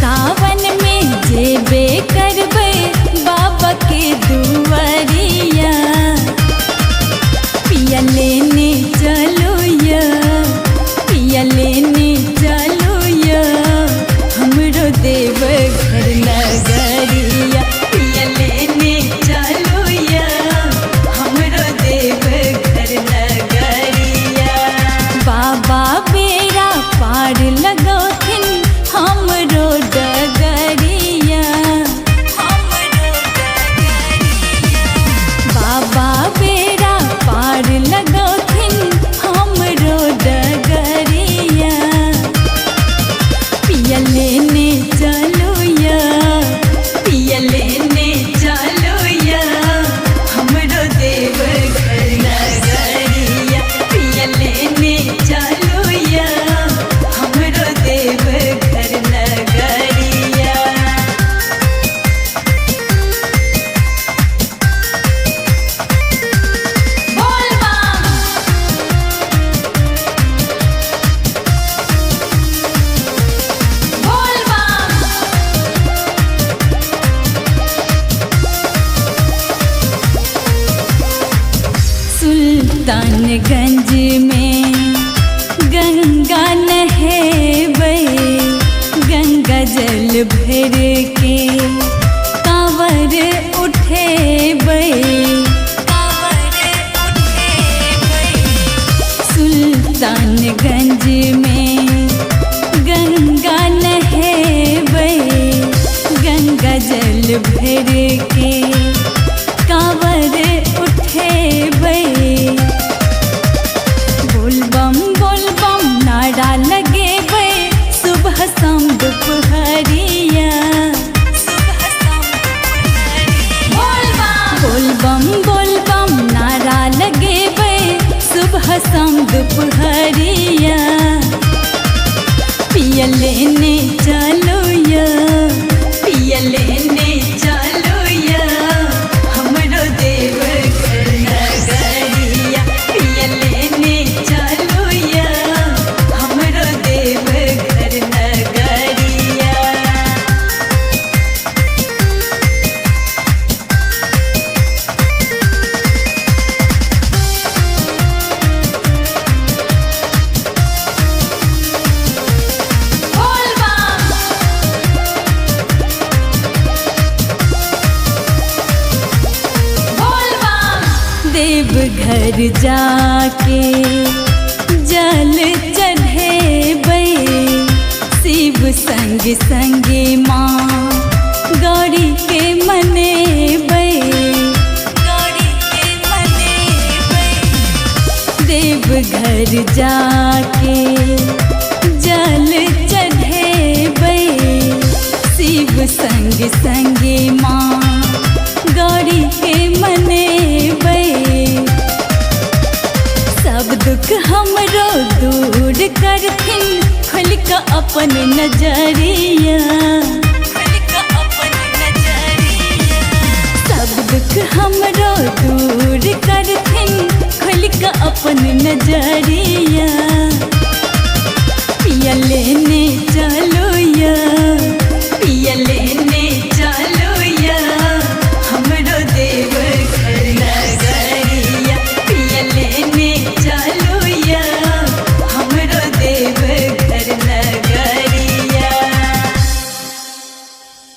सावन में जेबे करबे बाबा के दुआरिया। पिया लेने चलो या, पिया लेने चलो या, हमरो देव घर नगरिया। पिया लेने चलो या, हमरो देव घर नगरिया। बाबा बेड़ा पार लगोथिन हमरो डगरिया, हमरो डगरिया। बाबा बेड़ा पार लगोथिन हमरो डगरिया। पिया लेने चलो या, पिया लेने चलो या, हमरो देव घर नगरिया। पिया लेने चलो या, हमरो देव घर नगरिया। बोल बम, बोल बम। सुल्तानगंज में गंगा नहेबै, गंगा जल भर के कांवर उठेबै, कांवर उठेबै। सुल्तानगंज में गंगा नहेबै, गंगा जल भर के कांवर उठेबै। बोल बम नारा लगेबै, सुबह शाम दुपहरिया। बोल बम नारा लगेबै, सुबह शाम दुपहरिया। पिया लेने चलो या, पिया लेने चलो या, हमरो देव घर नगरिया। पिया लेने चलो या, हमरो देव घर नगरिया। बोल बम, बोल बम। देवघर जाके जल चढ़ेबै, शिव संग संगे माँ गौरी के मनेबै, गौरी के मनेबै। देवघर जाके जल चढ़ेबै, शिव संग संगे माँ गौरी के मनेबै। सब दुख हमरो दूर करथिन, खुल के अपन नजरिया, खुल के अपन नजरिया। सब दुख हमरो दूर करथिन, खुल के अपन नजरिया।